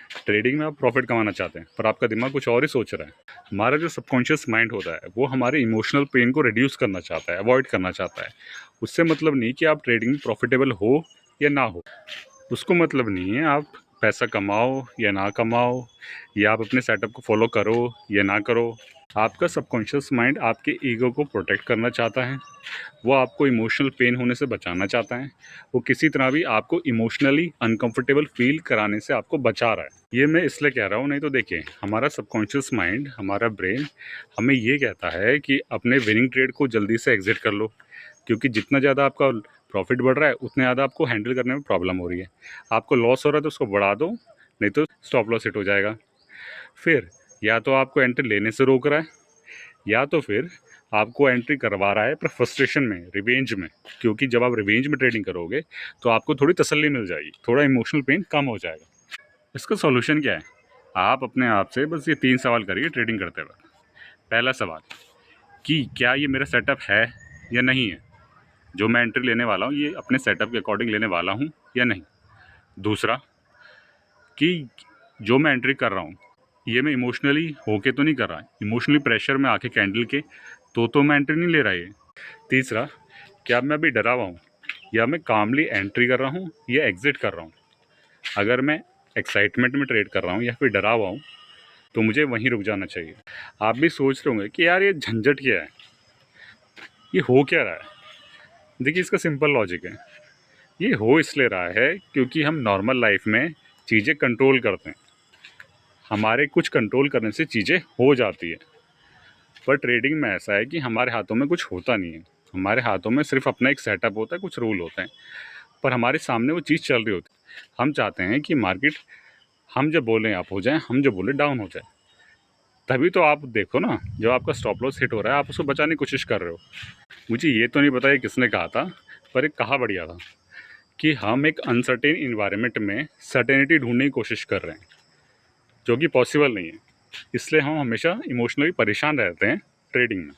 Trading में आप profit कमाना चाहते हैं पर आपका दिमाग कुछ और ही सोच रहा है। हमारा जो सबकॉन्शियस माइंड होता है वो हमारे इमोशनल पेन को रिड्यूस करना चाहता है, अवॉइड करना चाहता है। उससे मतलब नहीं कि आप ट्रेडिंग में प्रॉफिटेबल हो या ना हो, उसको मतलब नहीं है आप पैसा कमाओ या ना कमाओ, या आप अपने सेटअप को फॉलो करो या ना करो। आपका सबकॉन्शियस माइंड आपके ईगो को प्रोटेक्ट करना चाहता है, वो आपको इमोशनल पेन होने से बचाना चाहता है, वो किसी तरह भी आपको इमोशनली अनकंफर्टेबल फील कराने से आपको बचा रहा है। ये मैं इसलिए कह रहा हूँ, नहीं तो देखिए हमारा सबकॉन्शियस माइंड, हमारा ब्रेन हमें ये कहता है कि अपने विनिंग ट्रेड को जल्दी से एग्जिट कर लो, क्योंकि जितना ज़्यादा आपका प्रॉफिट बढ़ रहा है उतने ज़्यादा आपको हैंडल करने में प्रॉब्लम हो रही है। आपको लॉस हो रहा है तो उसको बढ़ा दो, नहीं तो स्टॉप लॉस हिट हो जाएगा। फिर या तो आपको एंट्री लेने से रोक रहा है, या तो फिर आपको एंट्री करवा रहा है पर फ्रस्ट्रेशन में, रिवेंज में। क्योंकि जब आप रिवेंज में ट्रेडिंग करोगे तो आपको थोड़ी तसल्ली मिल जाएगी, थोड़ा इमोशनल पेन कम हो जाएगा। इसका सॉल्यूशन क्या है? आप अपने आप से बस ये 3 सवाल करिए ट्रेडिंग करते वक्त। पहला सवाल कि क्या ये मेरा सेटअप है या नहीं है? जो मैं एंट्री लेने वाला हूँ ये अपने सेटअप के अकॉर्डिंग लेने वाला हूँ या नहीं? दूसरा कि जो मैं एंट्री कर रहा हूँ ये मैं इमोशनली होके तो नहीं कर रहा, इमोशनली प्रेशर में आके कैंडल के तो मैं एंट्री नहीं ले रहा ये। तीसरा, क्या मैं अभी डरा हुआ हूँ या मैं कामली एंट्री कर रहा हूँ या एग्ज़िट कर रहा हूँ? अगर मैं एक्साइटमेंट में ट्रेड कर रहा हूँ या फिर डरा हुआ हूँ तो मुझे वहीं रुक जाना चाहिए। आप भी सोच रहे होंगे कि यार ये झंझट क्या है, ये हो क्या रहा है? देखिए इसका सिंपल लॉजिक है, ये हो इसलिए रहा है क्योंकि हम नॉर्मल लाइफ में चीज़ें कंट्रोल करते हैं, हमारे कुछ कंट्रोल करने से चीज़ें हो जाती है। पर ट्रेडिंग में ऐसा है कि हमारे हाथों में कुछ होता नहीं है, हमारे हाथों में सिर्फ अपना एक सेटअप होता है, कुछ रूल होते हैं, पर हमारे सामने वो चीज़ चल रही होती है। हम चाहते हैं कि मार्केट, हम जब बोलें अप हो जाए, हम जब बोले डाउन हो जाए। तभी तो आप देखो ना, जब आपका स्टॉप लॉस हिट हो रहा है आप उसको बचाने की कोशिश कर रहे हो। मुझे ये तो नहीं पता ये किसने कहा था, पर एक कहा बढ़िया था कि हम एक अनसर्टेन इन्वायरमेंट में सर्टेनिटी ढूंढने की कोशिश कर रहे हैं, जो कि पॉसिबल नहीं है। इसलिए हम हमेशा इमोशनली परेशान रहते हैं ट्रेडिंग में।